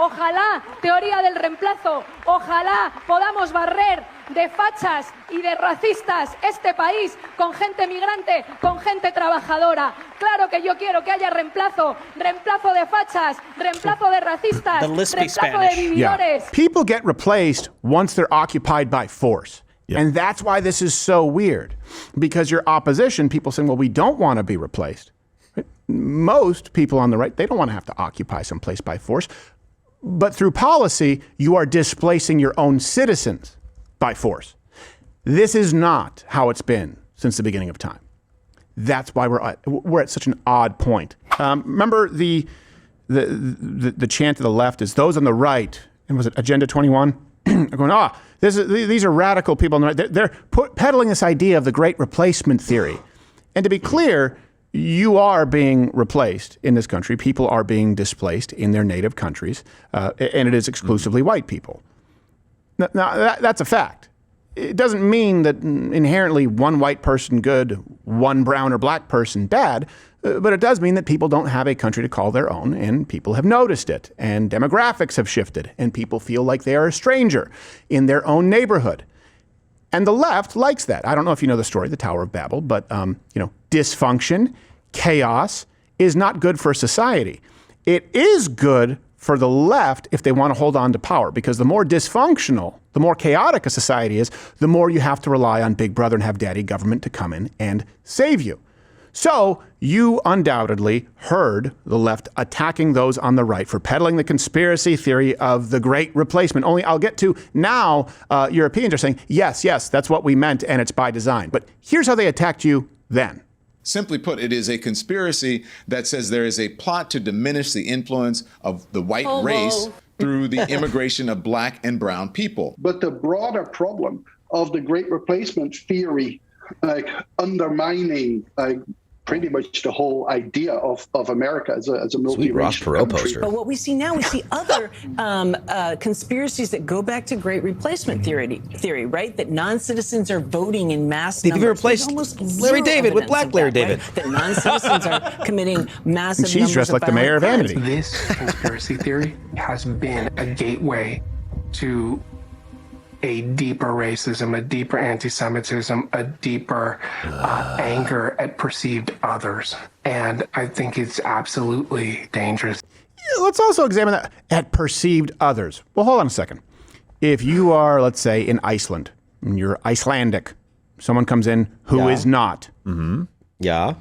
Ojalá, teoría del reemplazo, ojalá podamos barrer de fachas y de racistas este país con gente migrante, con gente trabajadora. Claro que yo quiero que haya reemplazo de fachas, reemplazo de racistas, reemplazo de vividores. Yeah. People get replaced once they're occupied by force. Yep. And that's why this is so weird. Because your opposition, people saying, well, we don't want to be replaced. Most people on the right, they don't want to have to occupy some place by force. But through policy, you are displacing your own citizens by force. This is not how it's been since the beginning of time. That's why we're at such an odd point. Remember the chant of the left is those on the right, and was it Agenda 21? Are going, these are radical people on the right. They're peddling this idea of the great replacement theory. And to be clear, you are being replaced in this country. People are being displaced in their native countries, and it is exclusively white people. Now, that's a fact. It doesn't mean that inherently one white person good, one brown or black person bad, but it does mean that people don't have a country to call their own, and people have noticed it, and demographics have shifted, and people feel like they are a stranger in their own neighborhood. And the left likes that. I don't know if you know the story, the Tower of Babel, but dysfunction, chaos is not good for society. It is good for the left if they want to hold on to power, because the more dysfunctional, the more chaotic a society is, the more you have to rely on Big Brother and have daddy government to come in and save you. So you undoubtedly heard the left attacking those on the right for peddling the conspiracy theory of the great replacement. Only I'll get to now, Europeans are saying, yes, that's what we meant, and it's by design. But here's how they attacked you then. Simply put, it is a conspiracy that says there is a plot to diminish the influence of the white race through the immigration of black and brown people. But the broader problem of the great replacement theory, undermining pretty much the whole idea of America as a multiracial country. Poster. But what we see now, we see other conspiracies that go back to great replacement theory, right? That non-citizens are voting in mass numbers. They've replaced Larry David with Black Larry David. Right? That non-citizens are committing massive numbers she's dressed like the mayor of Amity. This conspiracy theory has been a gateway to a deeper racism, a deeper anti-Semitism, a deeper anger at perceived others. And I think it's absolutely dangerous. Yeah, let's also examine that at perceived others. Well, hold on a second. If you are, let's say, in Iceland, and you're Icelandic, someone comes in who is not. Mm-hmm. Yeah.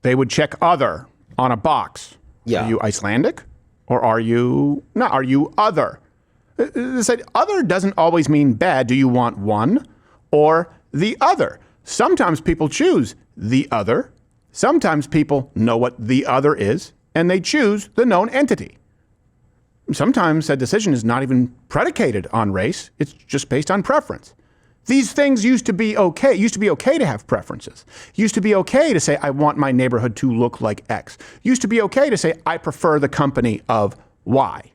They would check other on a box. Yeah. Are you Icelandic? Or are you other? Other doesn't always mean bad. Do you want one or the other? Sometimes people choose the other. Sometimes people know what the other is, and they choose the known entity. Sometimes that decision is not even predicated on race. It's just based on preference. These things used to be okay. It used to be okay to have preferences. It used to be okay to say, I want my neighborhood to look like X. It used to be okay to say, I prefer the company of Y.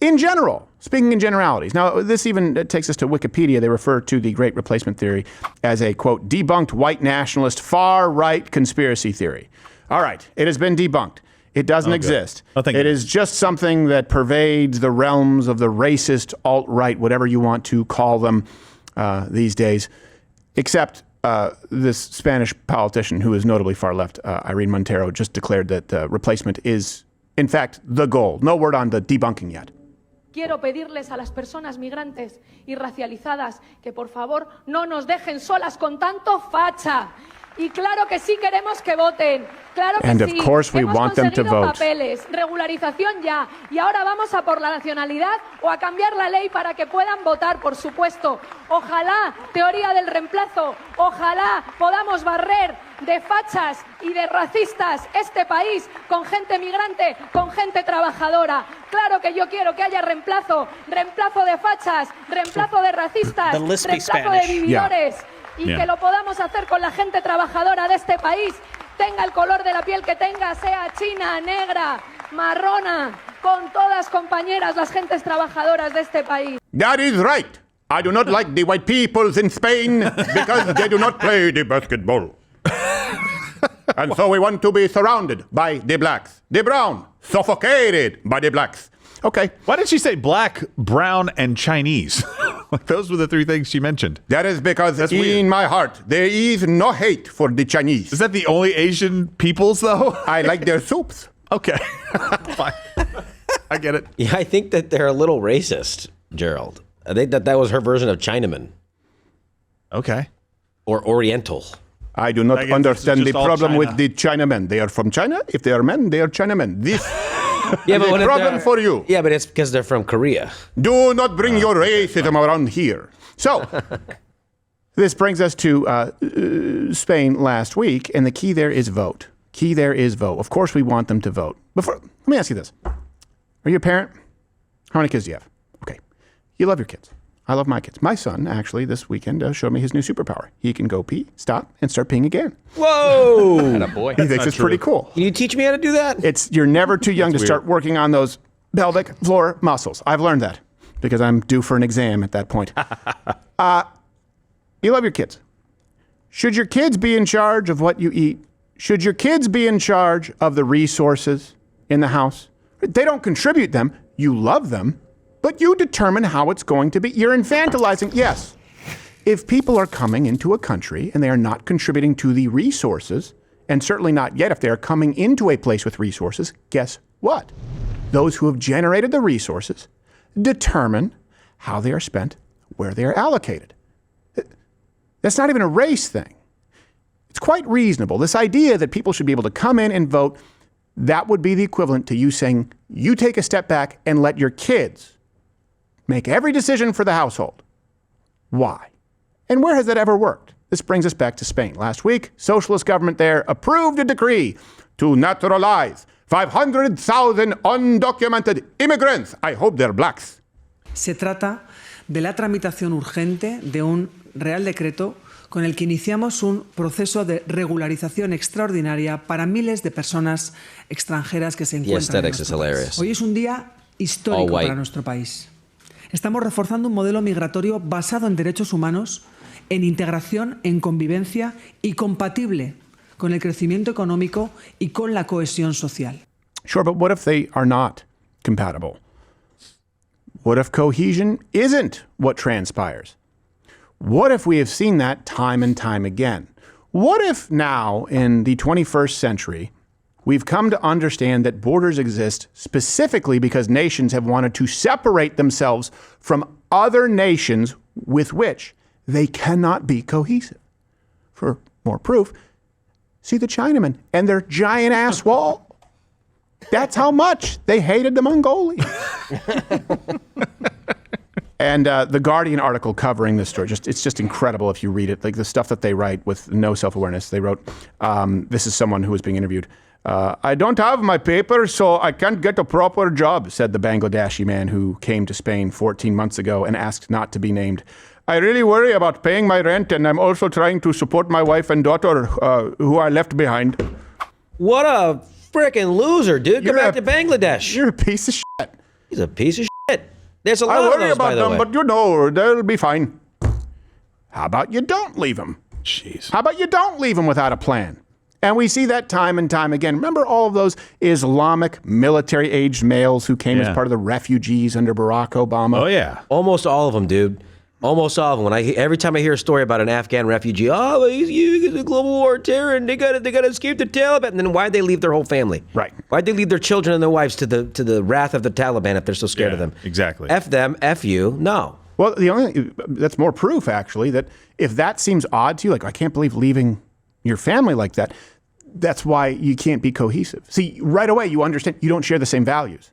In general, speaking in generalities. Now, this even takes us to Wikipedia. They refer to the great replacement theory as a, quote, debunked white nationalist far-right conspiracy theory. All right, it has been debunked. It doesn't exist. It is just something that pervades the realms of the racist alt-right, whatever you want to call them these days, except this Spanish politician who is notably far left, Irene Montero, just declared that replacement is, in fact, the goal. No word on the debunking yet. Quiero pedirles a las personas migrantes y racializadas que por favor no nos dejen solas con tanto facha. Y claro que sí queremos que voten. Claro que And of sí. course we Hemos want them to conseguido vote. papeles, regularización ya. Y ahora vamos a por la nacionalidad o a cambiar la ley para que puedan votar, por supuesto. Ojalá, teoría del reemplazo, ojalá podamos barrer de fachas y de racistas este país con gente migrante, con gente trabajadora. Claro que yo quiero que haya reemplazo de fachas, reemplazo de racistas, reemplazo de vividores. Y que lo podamos hacer con la gente trabajadora de este país, tenga el color de la piel que tenga, sea china, negra, marrona, con todas compañeras las gentes trabajadoras de este país. That is right. I do not like the white peoples in Spain because they do not play the basketball. And so we want to be surrounded by the blacks. The brown, suffocated by the blacks. Okay. Why did she say black, brown, and Chinese? Like those were the three things she mentioned. That is because That's in weird. my heart, there is no hate for the Chinese. Is that the only Asian peoples, though? I like their soups. Okay. Fine. I get it. Yeah, I think that they're a little racist, Gerald. I think that was her version of Chinaman Okay. or Oriental. I do not I guess understand it's the just all problem with China. the Chinamen. They are from China. If they are men, they are Chinamen. This Yeah, is when a problem for you. Yeah, but it's because they're from Korea. Do not bring your racism around here. So, this brings us to Spain last week, and the key there is vote. Key there is vote. Of course, we want them to vote. Let me ask you this. Are you a parent? How many kids do you have? Okay. You love your kids. I love my kids. My son, actually, this weekend showed me his new superpower. He can go pee, stop, and start peeing again. Whoa! Boy. He thinks it's pretty cool. Can you teach me how to do that? You're never too young to start working on those pelvic floor muscles. I've learned that because I'm due for an exam at that point. You love your kids. Should your kids be in charge of what you eat? Should your kids be in charge of the resources in the house? They don't contribute them. You love them, but you determine how it's going to be. You're infantilizing. Yes. If people are coming into a country and they are not contributing to the resources, and certainly not yet if they are coming into a place with resources, guess what? Those who have generated the resources determine how they are spent, where they are allocated. That's not even a race thing. It's quite reasonable. This idea that people should be able to come in and vote, that would be the equivalent to you saying, you take a step back and let your kids make every decision for the household. Why? And where has that ever worked? This brings us back to Spain. Last week, socialist government there approved a decree to naturalize 500,000 undocumented immigrants. I hope they're blacks. Se trata de la tramitación urgente de un Real Decreto con el que iniciamos un proceso de regularización extraordinaria para miles de personas extranjeras que se encuentran en nuestro país. Hoy es un día histórico para nuestro país. Estamos reforzando un modelo migratorio basado en derechos humanos, en integración, en convivencia y compatible con el crecimiento económico y con la cohesión social. Sure, but what if they are not compatible? What if cohesion isn't what transpires? What if we have seen that time and time again? What if now, in the 21st century, we've come to understand that borders exist specifically because nations have wanted to separate themselves from other nations with which they cannot be cohesive? For more proof, see the Chinamen and their giant-ass wall. That's how much they hated the Mongolians. And the Guardian article covering this story, it's just incredible if you read it. Like the stuff that they write with no self-awareness. They wrote, this is someone who was being interviewed. I don't have my papers, so I can't get a proper job, said the Bangladeshi man who came to Spain 14 months ago and asked not to be named. I really worry about paying my rent, and I'm also trying to support my wife and daughter who are left behind. What a freaking loser, dude. Go back to Bangladesh. You're a piece of shit. He's a piece of shit. There's a lot I of worry those, by about the them, way. but you know, they'll be fine. How about you don't leave them? Jeez. How about you don't leave them without a plan? And we see that time and time again. Remember all of those Islamic military-aged males who came as part of the refugees under Barack Obama? Oh, yeah. Almost all of them, dude. Almost all of them. Every time I hear a story about an Afghan refugee, he's a global war terror, and they got to escape the Taliban. And then why'd they leave their whole family? Right. Why'd they leave their children and their wives to the wrath of the Taliban if they're so scared of them? Exactly. F them, F you. No. Well, that's more proof, actually, that if that seems odd to you, like, I can't believe leaving your family like that, that's why you can't be cohesive. See, right away, you understand you don't share the same values.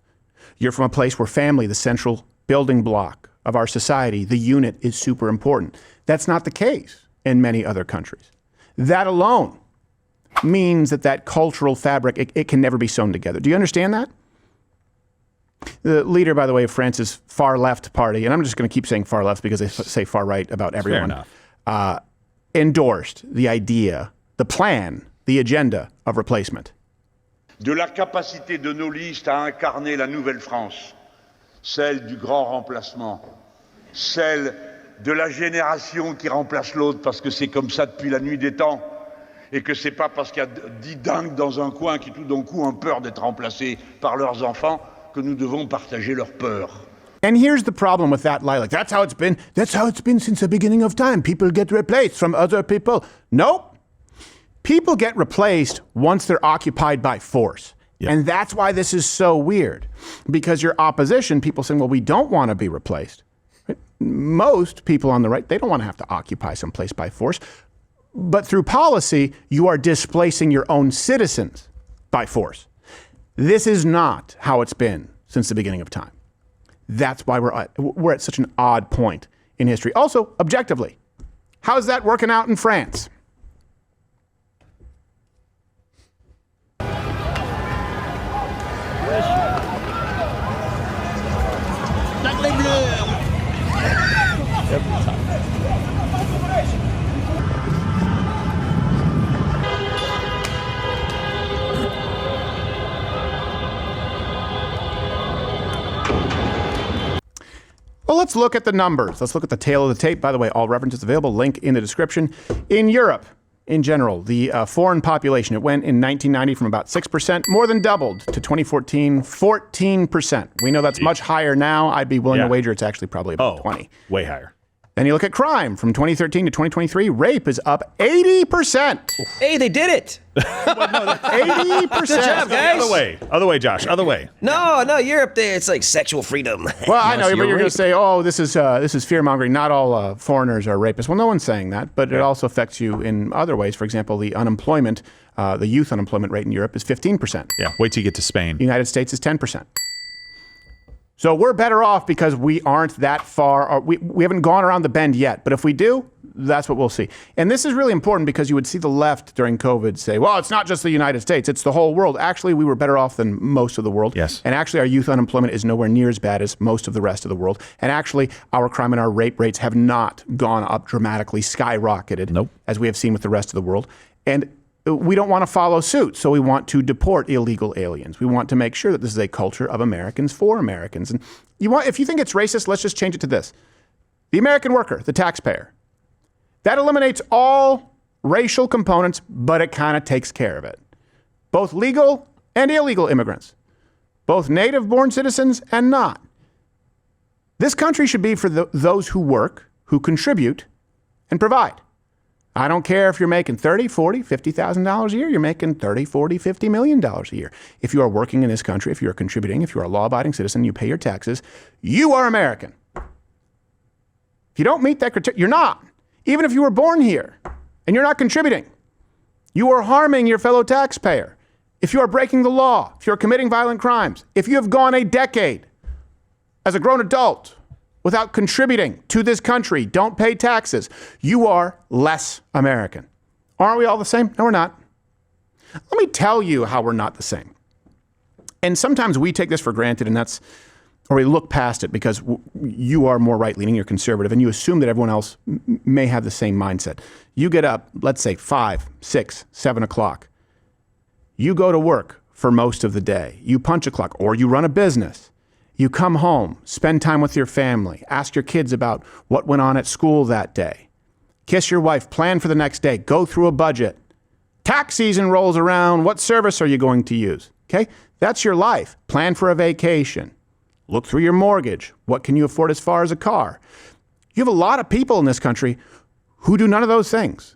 You're from a place where family, the central building block of our society, the unit, is super important. That's not the case in many other countries. That alone means that cultural fabric, it can never be sewn together. Do you understand that? The leader, by the way, of France's far left party, and I'm just going to keep saying far left because they say far right about everyone, endorsed the idea, the plan, the agenda of replacement. De la capacité de nos listes à incarner la nouvelle France, celle du grand remplacement, celle de la génération qui remplace l'autre parce que c'est comme ça depuis la nuit des temps et que c'est pas parce qu'il y a 10 dingues dans un coin qui tout d'un coup ont peur d'être remplacés par leurs enfants que nous devons partager leur peur. And here's the problem with that lie. Like, that's how it's been. That's how it's been since the beginning of time. People get replaced from other people. Nope. People get replaced once they're occupied by force. Yeah. And that's why this is so weird. Because your opposition, people saying, well, we don't want to be replaced. Right? Most people on the right, they don't want to have to occupy some place by force. But through policy, you are displacing your own citizens by force. This is not how it's been since the beginning of time. That's why we're at such an odd point in history. Also, objectively, how's that working out in France? Well, let's look at the numbers. Let's look at the tail of the tape. By the way, all references available, link in the description. In Europe, in general, the foreign population, it went in 1990 from about 6%, more than doubled to 2014, 14%. We know that's much higher now. I'd be willing to wager it's actually probably about 20. Way higher. Then you look at crime from 2013 to 2023, rape is up 80%. Hey, they did it. 80%. Good job, guys. Other way, Josh. Other way. No, Europe there, it's like sexual freedom. Well, I know, but you're going to say, oh, this is fear-mongering. Not all foreigners are rapists. Well, no one's saying that, but it also affects you in other ways. For example, the unemployment, the youth unemployment rate in Europe is 15%. Yeah, wait till you get to Spain. The United States is 10%. So we're better off because we aren't that far. We haven't gone around the bend yet. But if we do, that's what we'll see. And this is really important because you would see the left during COVID say, well, it's not just the United States, it's the whole world. Actually, we were better off than most of the world. Yes. And actually, our youth unemployment is nowhere near as bad as most of the rest of the world. And actually, our crime and our rape rates have not gone up dramatically, skyrocketed, as we have seen with the rest of the world. And we don't want to follow suit, so we want to deport illegal aliens. We want to make sure that this is a culture of Americans for Americans. And if you think it's racist, let's just change it to this. The American worker, the taxpayer. That eliminates all racial components, but it kind of takes care of it. Both legal and illegal immigrants. Both native-born citizens and not. This country should be for those who work, who contribute, and provide. I don't care if you're making $30, $40, $50,000 a year. You're making $30, $40, $50 million a year. If you are working in this country, if you're contributing, if you're a law-abiding citizen, you pay your taxes, you are American. If you don't meet that criteria, you're not. Even if you were born here and you're not contributing, you are harming your fellow taxpayer. If you are breaking the law, if you're committing violent crimes, if you have gone a decade as a grown adult without contributing to this country, don't pay taxes, you are less American. Aren't we all the same? No, we're not. Let me tell you how we're not the same. And sometimes we take this for granted, or we look past it because you are more right-leaning, you're conservative, and you assume that everyone else may have the same mindset. You get up, let's say 5, 6, 7 o'clock. You go to work for most of the day. You punch a clock, or you run a business. You come home, spend time with your family, ask your kids about what went on at school that day. Kiss your wife, plan for the next day, go through a budget. Tax season rolls around, what service are you going to use? Okay, that's your life. Plan for a vacation. Look through your mortgage. What can you afford as far as a car? You have a lot of people in this country who do none of those things.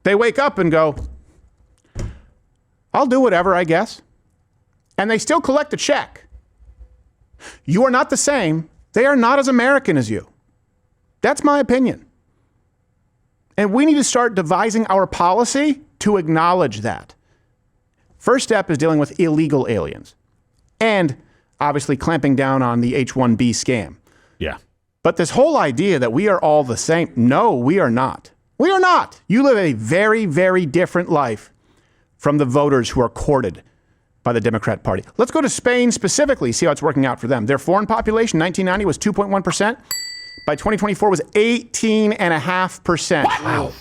They wake up and go, I'll do whatever, I guess. And they still collect a check. You are not the same. They are not as American as you. That's my opinion. And we need to start devising our policy to acknowledge that. First step is dealing with illegal aliens and obviously clamping down on the H-1B scam. Yeah. But this whole idea that we are all the same, no, we are not. We are not. You live a very, very different life from the voters who are courted by the Democrat Party. Let's go to Spain specifically, see how it's working out for them. Their foreign population, 1990, was 2.1%. By 2024, was 18.5%. Wow.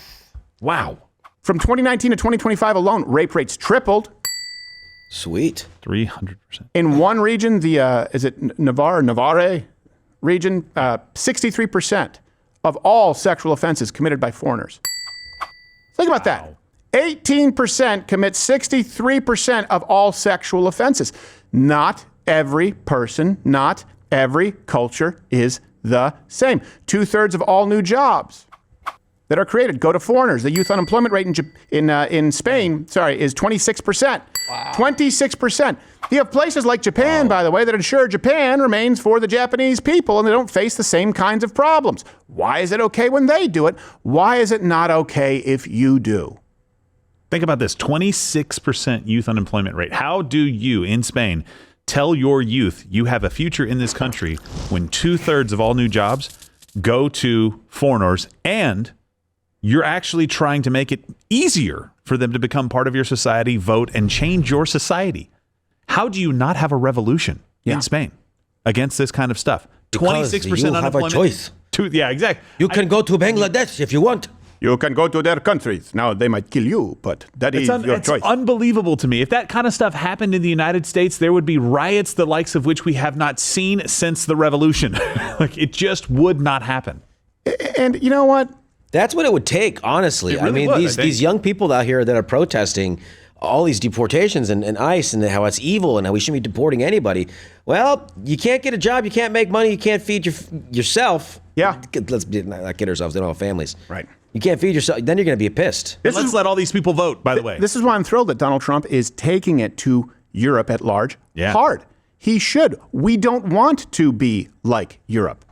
Wow. From 2019 to 2025 alone, rape rates tripled. Sweet. 300%. In one region, the, is it Navarre region, 63% of all sexual offenses committed by foreigners. Think about that. 18% commit 63% of all sexual offenses. Not every person, not every culture is the same. 2/3 of all new jobs that are created go to foreigners. The youth unemployment rate in Spain, is 26%. Wow. 26%. You have places like Japan, by the way, that ensure Japan remains for the Japanese people and they don't face the same kinds of problems. Why is it okay when they do it? Why is it not okay if you do? Think about this, 26% youth unemployment rate. How do you, in Spain, tell your youth you have a future in this country when 2/3 of all new jobs go to foreigners and you're actually trying to make it easier for them to become part of your society, vote, and change your society? How do you not have a revolution in Spain against this kind of stuff? 26% unemployment. You have a choice. Yeah, exactly. You can go to Bangladesh if you want. You can go to their countries. Now, they might kill you, but that is your choice. It's unbelievable to me. If that kind of stuff happened in the United States, there would be riots the likes of which we have not seen since the revolution. It just would not happen. And you know what? That's what it would take, honestly. Really would, these young people out here that are protesting all these deportations and ICE and how it's evil and how we shouldn't be deporting anybody. Well, you can't get a job, you can't make money, you can't feed yourself. Yeah. Let's not kid ourselves, they don't have families. Right. You can't feed yourself, then you're going to be pissed. Let's let all these people vote, by the way. This is why I'm thrilled that Donald Trump is taking it to Europe at large hard. He should. We don't want to be like Europe.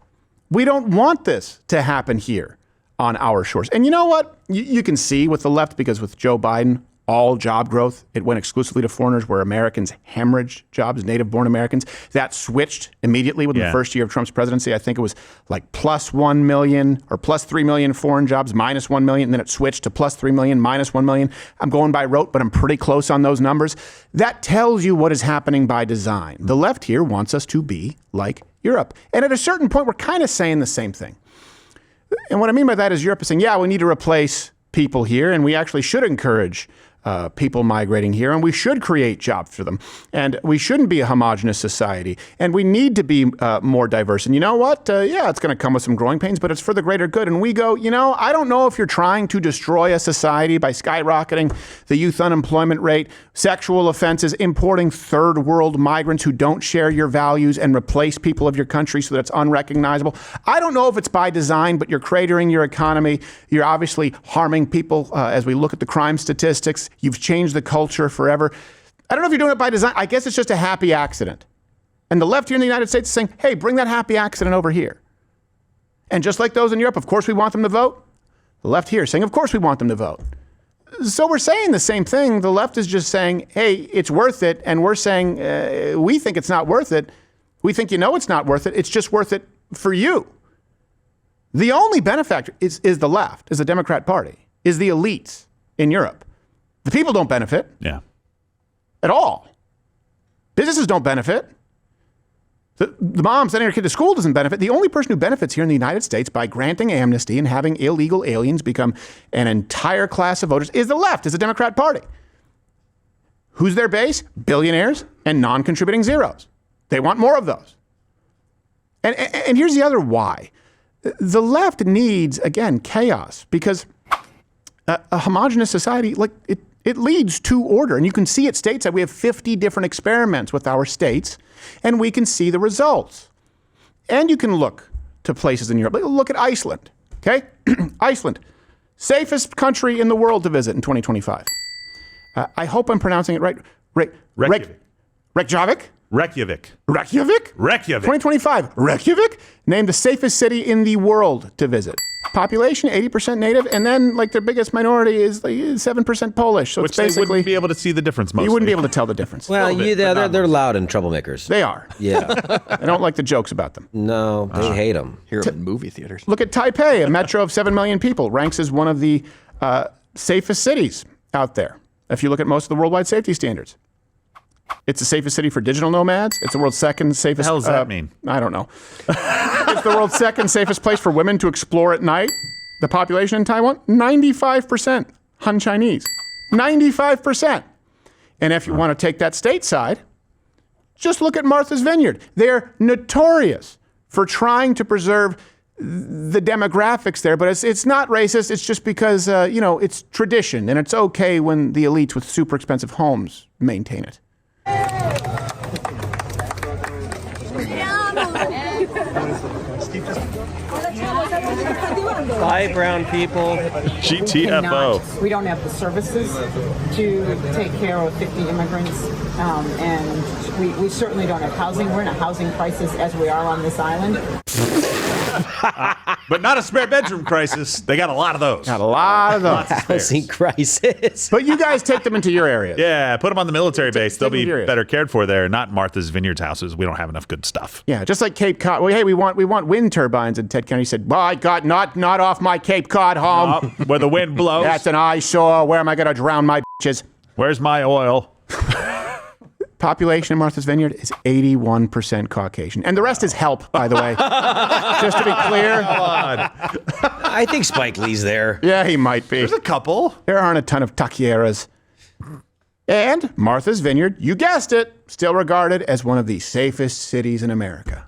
We don't want this to happen here on our shores. And you know what? You can see with the left, because with Joe Biden, all job growth, it went exclusively to foreigners where Americans hemorrhaged jobs, native-born Americans. That switched immediately within the first year of Trump's presidency. I think it was like plus 1 million or plus 3 million foreign jobs, minus 1 million. And then it switched to plus 3 million, minus 1 million. I'm going by rote, but I'm pretty close on those numbers. That tells you what is happening by design. The left here wants us to be like Europe. And at a certain point, we're kind of saying the same thing. And what I mean by that is Europe is saying, yeah, we need to replace people here, and we actually should encourage people migrating here, and we should create jobs for them, and we shouldn't be a homogenous society, and we need to be more diverse. And you know what? It's going to come with some growing pains, but it's for the greater good. And we go, I don't know if you're trying to destroy a society by skyrocketing the youth unemployment rate, sexual offenses, importing third world migrants who don't share your values and replace people of your country so that it's unrecognizable. I don't know if it's by design, but you're cratering your economy. You're obviously harming people as we look at the crime statistics. You've changed the culture forever. I don't know if you're doing it by design. I guess it's just a happy accident. And the left here in the United States is saying, hey, bring that happy accident over here. And just like those in Europe, of course we want them to vote. The left here is saying, of course we want them to vote. So we're saying the same thing. The left is just saying, hey, it's worth it. And we're saying, we think it's not worth it. We think it's not worth it. It's just worth it for you. The only benefactor is the left, is the Democrat Party, is the elites in Europe. The people don't benefit at all. Businesses don't benefit. The mom sending her kid to school doesn't benefit. The only person who benefits here in the United States by granting amnesty and having illegal aliens become an entire class of voters is the left, is the Democrat Party. Who's their base? Billionaires and non-contributing zeros. They want more of those. And here's the other why. The left needs, again, chaos, because a homogenous society, it leads to order. And you can see it stateside. We have 50 different experiments with our states, and we can see the results. And you can look to places in Europe. Look at Iceland, okay? Iceland, safest country in the world to visit in 2025. I hope I'm pronouncing it right. Reykjavik. Reykjavik? Reykjavik. Reykjavik? Reykjavik. 2025. Reykjavik, named the safest city in the world to visit. Population, 80% native, and then their biggest minority is 7% Polish. So Which it's basically, they wouldn't be able to see the difference mostly. You wouldn't be able to tell the difference. Well, they're loud and troublemakers. They are. Yeah. I don't like the jokes about them. No, they hate them. Hear them in movie theaters. Look at Taipei, a metro of 7 million people, ranks as one of the safest cities out there. If you look at most of the worldwide safety standards. It's the safest city for digital nomads. It's the world's second safest. What the hell does that mean? I don't know. It's the world's second safest place for women to explore at night. The population in Taiwan, 95% Han Chinese. 95%. And if you want to take that stateside, just look at Martha's Vineyard. They're notorious for trying to preserve the demographics there, but it's not racist. It's just because, it's tradition, and it's okay when the elites with super expensive homes maintain it. Bye, brown people. GTFO. We don't have the services to take care of 50 immigrants, and we certainly don't have housing. We're in a housing crisis as we are on this island. But not a spare bedroom crisis. They got a lot of those. Got a lot of those. Housing crisis. But you guys take them into your area. Yeah, put them on the military base. They'll be serious. better cared for there, not Martha's Vineyards houses. We don't have enough good stuff. Yeah, just like Cape Cod. Well, hey, we want wind turbines. And Ted Kennedy said, "My God, not off my Cape Cod home. Where the wind blows. That's an eyesore. Where am I going to drown my bitches?" Where's my oil? Population in Martha's Vineyard is 81% Caucasian. And the rest is help, by the way. Just to be clear. I think Spike Lee's there. Yeah, he might be. There's a couple. There aren't a ton of taqueras. And Martha's Vineyard, you guessed it, still regarded as one of the safest cities in America.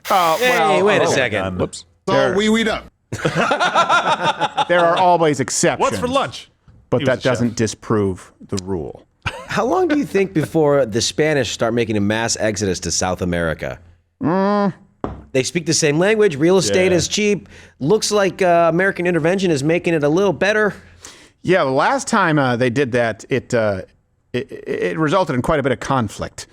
Oh, Hey, wait a second. Whoops. So we don't. There are always exceptions. What's for lunch? But He was that a chef. doesn't disprove the rule. How long do you think before the Spanish start making a mass exodus to South America? They speak the same language. Real estate Yeah. is cheap. Looks like American intervention is making it a little better. Yeah, the last time they did that, it resulted in quite a bit of conflict.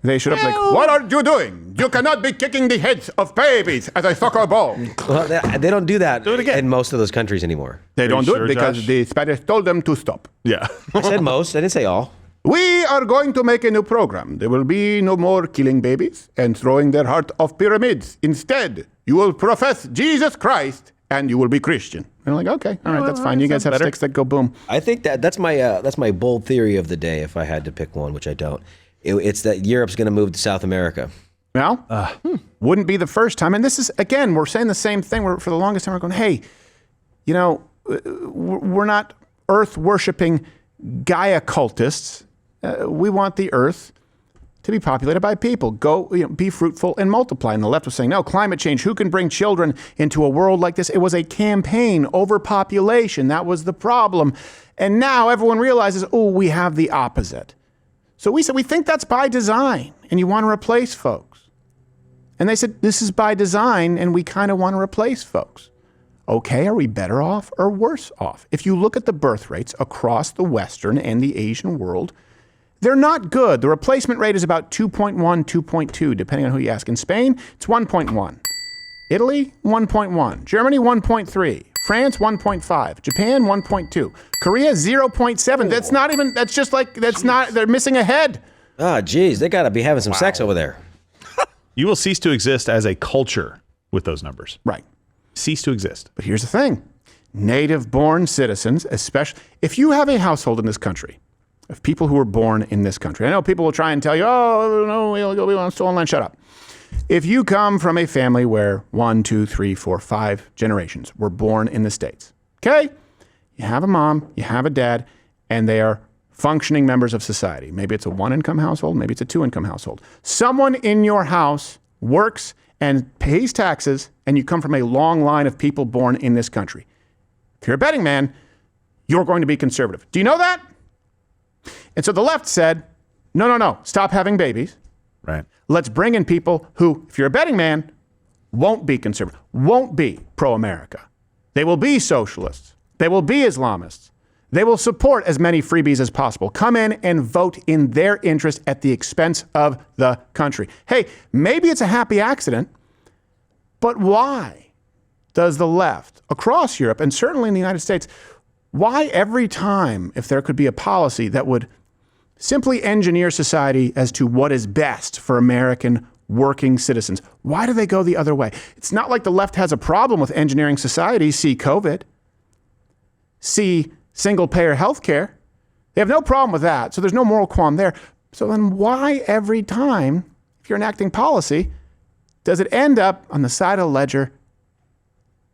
They showed up like, "What are you doing? You cannot be kicking the heads of babies at a soccer ball." Well, they don't do that it again. in most of those countries anymore. They don't you do sure, it because Josh? the Spanish told them to stop. Yeah. I said most. I didn't say all. We are going to make a new program. There will be no more killing babies and throwing their heart off pyramids. Instead, you will profess Jesus Christ and you will be Christian. And I'm like, okay, all right, that's fine. You guys have sticks that go boom. I think that's my bold theory of the day. If I had to pick one, which I don't, it's that Europe's going to move to South America. Well, wouldn't be the first time. And this is, again, we're saying the same thing. For the longest time, we're going, hey, you know, we're not earth-worshipping Gaia cultists. We want the earth to be populated by people. Go, be fruitful and multiply. And the left was saying, no, climate change. Who can bring children into a world like this? It was a campaign, overpopulation. That was the problem. And now everyone realizes, oh, we have the opposite. So we said, we think that's by design, and you want to replace folks. And they said, this is by design, and we kind of want to replace folks. Okay, are we better off or worse off? If you look at the birth rates across the Western and the Asian world, they're not good. The replacement rate is about 2.1, 2.2, depending on who you ask. In Spain, it's 1.1. Italy, 1.1. Germany, 1.3. France, 1.5. Japan, 1.2. Korea, 0.7. That's not even, that's just like, that's not, they're missing a head. Ah, geez, they got to be having some sex over there. You will cease to exist as a culture with those numbers. Right. Cease to exist. But here's the thing. Native-born citizens, especially, if you have a household in this country, of people who were born in this country. I know people will try and tell you, oh, no, we want stolen land. Shut up. If you come from a family where 1, 2, 3, 4, 5 generations were born in the States, okay? You have a mom, you have a dad, and they are functioning members of society. Maybe it's a 1-income household, maybe it's a 2-income household. Someone in your house works and pays taxes, and you come from a long line of people born in this country. If you're a betting man, you're going to be conservative. Do you know that? And so the left said, no, stop having babies. Right. Let's bring in people who, if you're a betting man, won't be conservative, won't be pro-America. They will be socialists. They will be Islamists. They will support as many freebies as possible. Come in and vote in their interest at the expense of the country. Hey, maybe it's a happy accident, but why does the left across Europe, and certainly in the United States, why every time, if there could be a policy that would simply engineer society as to what is best for American working citizens, why do they go the other way? It's not like the left has a problem with engineering society. See COVID. See single-payer health care. They have no problem with that, so there's no moral qualm there. So then why every time, if you're enacting policy, does it end up on the side of the ledger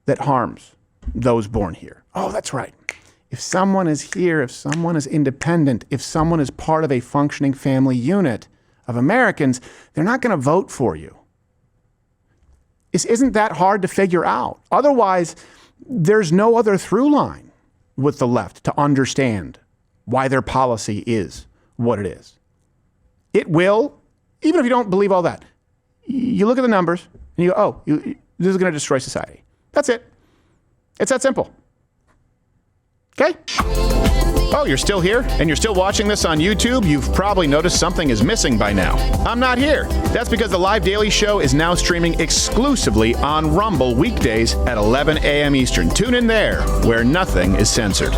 that harms those born here? Oh, that's right. If someone is here, if someone is independent, if someone is part of a functioning family unit of Americans, they're not going to vote for you. Isn't that hard to figure out? Otherwise, there's no other through line with the left to understand why their policy is what it is. It will, even if you don't believe all that, you look at the numbers and you go, this is going to destroy society. That's it. It's that simple. Okay? Oh, you're still here and you're still watching this on YouTube? You've probably noticed something is missing by now. I'm not here. That's because the Live Daily Show is now streaming exclusively on Rumble weekdays at 11 a.m. Eastern. Tune in there, where nothing is censored.